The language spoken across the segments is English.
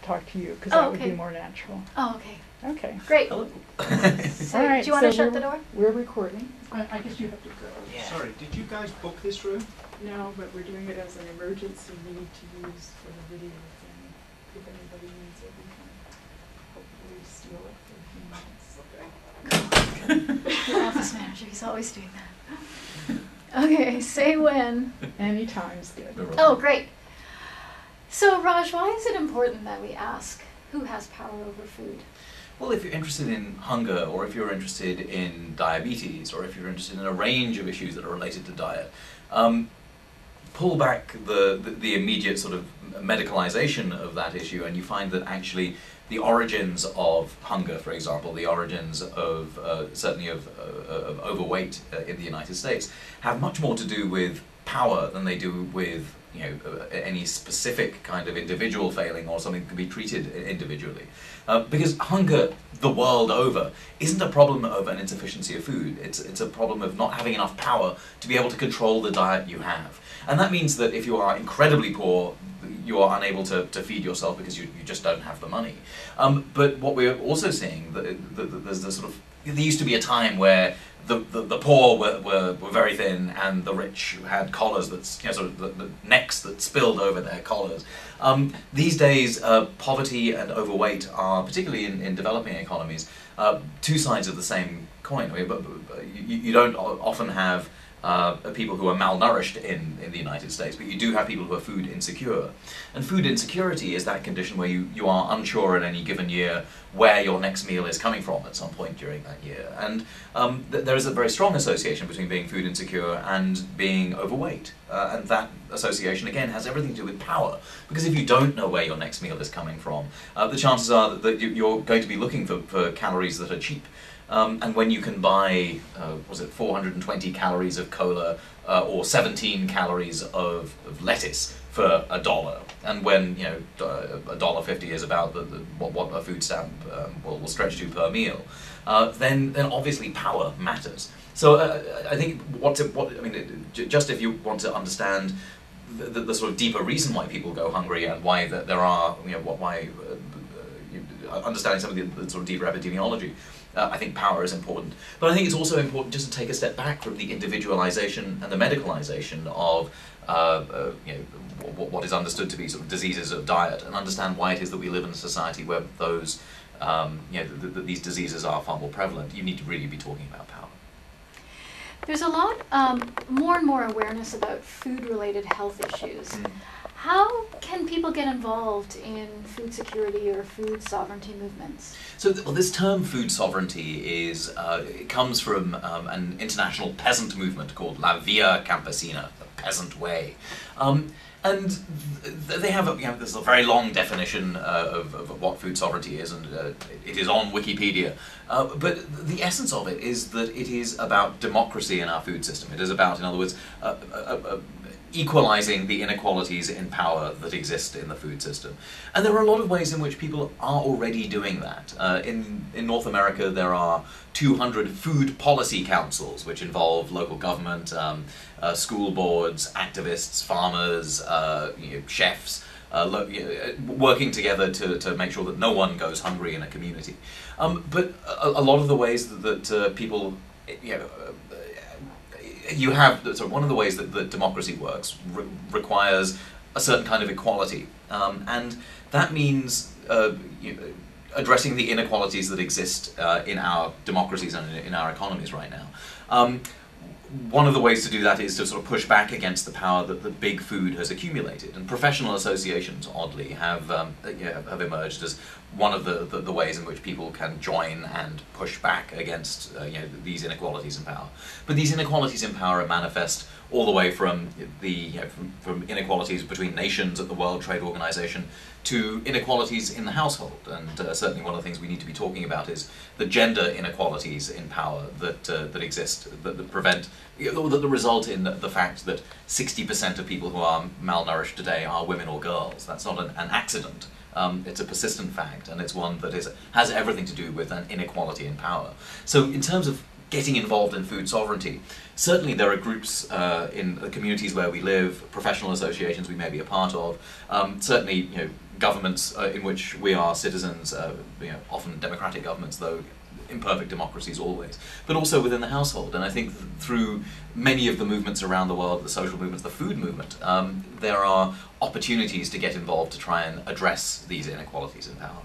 talk to you, because Oh, that would be okay. more natural. Oh, okay. Okay. Great. Hello. So, All right, do you want to so shut the door? We're recording. I guess you have to go. Yeah. Sorry, did you guys book this room? No, but we're doing it as an emergency need to use for the video thing. If anybody needs it, we can hopefully steal it for a few minutes. The office manager, he's always doing that. Okay, say when. Anytime's good. Oh, great. So, Raj, why is it important that we ask who has power over food? Well, if you're interested in hunger, or if you're interested in diabetes, or if you're interested in a range of issues that are related to diet, pull back the immediate sort of medicalization of that issue, and you find that actually the origins of hunger, for example, the origins of certainly of overweight in the United States, have much more to do with power than they do with any specific kind of individual failing or something that can be treated individually. Because hunger the world over isn't a problem of an insufficiency of food, it's a problem of not having enough power to be able to control the diet you have. And that means that if you are incredibly poor, you are unable to feed yourself because you just don't have the money. But what we're also seeing, there's the sort of, there used to be a time where the poor were very thin and the rich had collars that, sort of the necks that spilled over their collars. These days, poverty and overweight are, particularly in developing economies, two sides of the same coin. I mean, but you don't often have people who are malnourished in the United States, but you do have people who are food insecure. And food insecurity is that condition where you are unsure in any given year where your next meal is coming from at some point during that year. And there is a very strong association between being food insecure and being overweight. And that association, again, has everything to do with power. Because if you don't know where your next meal is coming from, the chances are that you're going to be looking for calories that are cheap. And when you can buy, 420 calories of cola or 17 calories of lettuce for $1, and when $1.50 is about what a food stamp will stretch to per meal, then obviously power matters. So I think just if you want to understand the sort of deeper reason why people go hungry and why there are understanding some of the sort of deeper epidemiology. I think power is important, but I think it's also important just to take a step back from the individualization and the medicalization of what is understood to be sort of diseases of diet, and understand why it is that we live in a society where those these diseases are far more prevalent. You need to really be talking about power. There's a lot more and more awareness about food-related health issues. How can people get involved in food security or food sovereignty movements? So this term food sovereignty it comes from an international peasant movement called La Via Campesina, the peasant way. And they have this a very long definition of what food sovereignty is, and it is on Wikipedia. But the essence of it is that it is about democracy in our food system. It is about, in other words, equalizing the inequalities in power that exist in the food system. And there are a lot of ways in which people are already doing that. In North America, there are 200 food policy councils, which involve local government, school boards, activists, farmers, chefs, working together to make sure that no one goes hungry in a community. But a lot of the ways that people, you have, so one of the ways that democracy works requires a certain kind of equality, and that means addressing the inequalities that exist in our democracies and in our economies right now. One of the ways to do that is to sort of push back against the power that the big food has accumulated, and professional associations, oddly, have emerged as one of the ways in which people can join and push back against these inequalities in power. But these inequalities in power are manifest all the way from from inequalities between nations at the World Trade Organization to inequalities in the household. And certainly one of the things we need to be talking about is the gender inequalities in power that exist, that prevent, that result in the fact that 60% of people who are malnourished today are women or girls. That's not an accident. It's a persistent fact, and it's one that has everything to do with an inequality in power. So in terms of getting involved in food sovereignty, certainly there are groups in the communities where we live, professional associations we may be a part of, certainly governments in which we are citizens, often democratic governments, though imperfect democracies always, but also within the household. And I think through many of the movements around the world, the social movements, the food movement, there are opportunities to get involved to try and address these inequalities in power.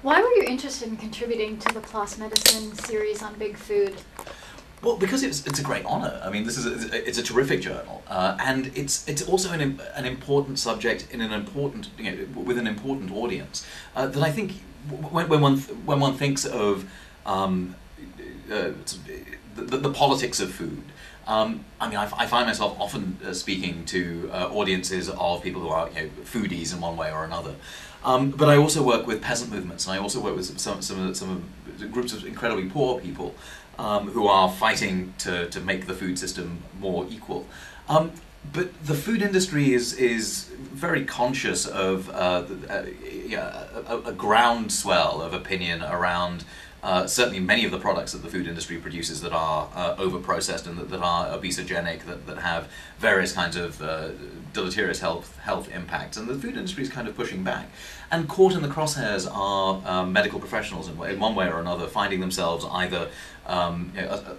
Why were you interested in contributing to the PLOS Medicine series on big food? Well, because it's a great honour. I mean, it's a terrific journal, and it's also an important subject in an important with an important audience that I think when one thinks of the politics of food. I mean, I find myself often speaking to audiences of people who are foodies in one way or another. But I also work with peasant movements, and I also work with some groups of incredibly poor people who are fighting to make the food system more equal. But the food industry is very conscious of a groundswell of opinion around certainly many of the products that the food industry produces that are over-processed and that are obesogenic, that have various kinds of deleterious health impacts. And the food industry is kind of pushing back. And caught in the crosshairs are medical professionals in one way or another, finding themselves either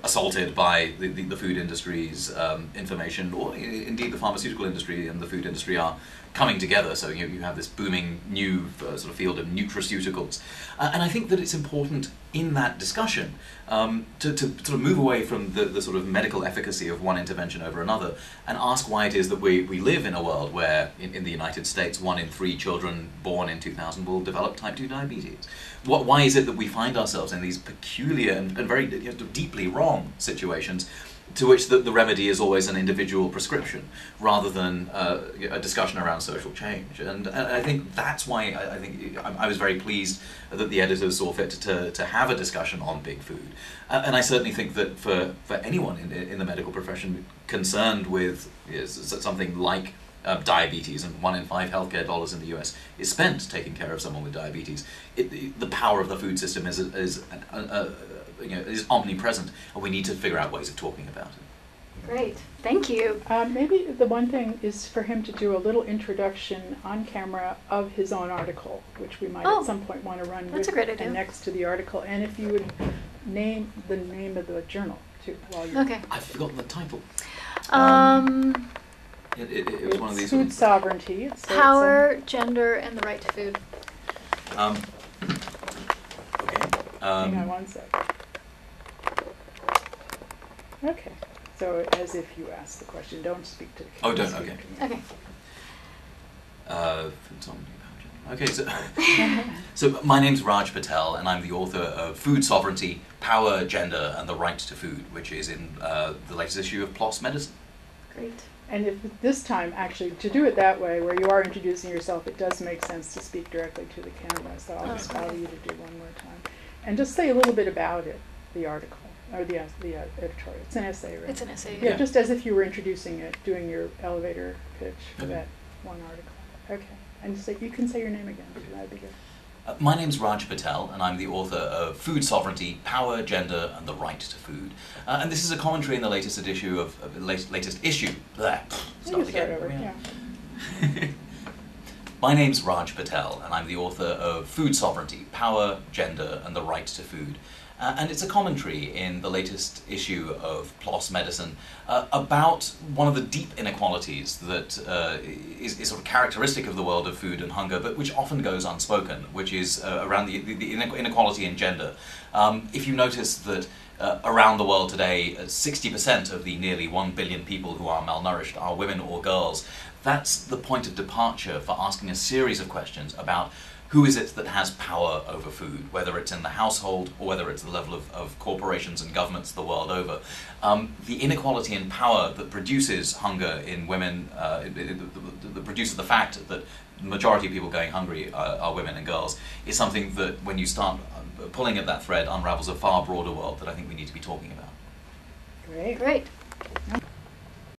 assaulted by the food industry's information, or indeed the pharmaceutical industry and the food industry are coming together. So you have this booming new sort of field of nutraceuticals. And I think that it's important in that discussion to sort of move away from the sort of medical efficacy of one intervention over another and ask why it is that we live in a world where in the United States 1 in 3 children born in 2000 will develop type 2 diabetes. Why is it that we find ourselves in these peculiar and very deeply wrong situations to which the remedy is always an individual prescription rather than a discussion around social change? And I think that's why I was very pleased that the editors saw fit to have a discussion on big food. And I certainly think that for anyone in the medical profession concerned with something like diabetes, and 1 in 5 healthcare dollars in the US is spent taking care of someone with diabetes, the power of the food system is omnipresent, and we need to figure out ways of talking about it. Great, thank you. Maybe the one thing is for him to do a little introduction on camera of his own article, which we might at some point want to run That's a great idea. and next to the article. And if you would name the name of the journal too, while you're Okay. I've forgotten the title. It was one of these. Food sovereignty. Power, gender, and the right to food. Okay. Hang on one sec. Okay. So as if you asked the question, don't speak to the camera. Oh, don't. Speak Okay. to me. Okay. Food sovereignty, power, gender. Okay, so my name's Raj Patel, and I'm the author of Food Sovereignty, Power, Gender, and the Right to Food, which is in the latest issue of PLOS Medicine. Great. And if this time, actually, to do it that way, where you are introducing yourself, it does make sense to speak directly to the camera. So I'll just allow you to do one more time. And just say a little bit about it, the article, or the editorial. It's an essay, right? It's an essay. Yeah, just as if you were introducing it, doing your elevator pitch for that one article. Okay. And you can say your name again, because that'd be good. My name's Raj Patel, and I'm the author of Food Sovereignty, Power, Gender, and the Right to Food. And this is a commentary in the latest issue of latest issue. Start again. Over. Yeah. My name's Raj Patel, and I'm the author of Food Sovereignty, Power, Gender, and the Right to Food. And it's a commentary in the latest issue of PLOS Medicine about one of the deep inequalities that is sort of characteristic of the world of food and hunger, but which often goes unspoken, which is around the inequality in gender. If you notice that around the world today, 60% of the nearly 1 billion people who are malnourished are women or girls, that's the point of departure for asking a series of questions about who is it that has power over food, whether it's in the household or whether it's the level of corporations and governments the world over. The inequality in power that produces hunger in women, that produces the fact that the majority of people going hungry are women and girls, is something that when you start pulling at that thread unravels a far broader world that I think we need to be talking about. Great. Great.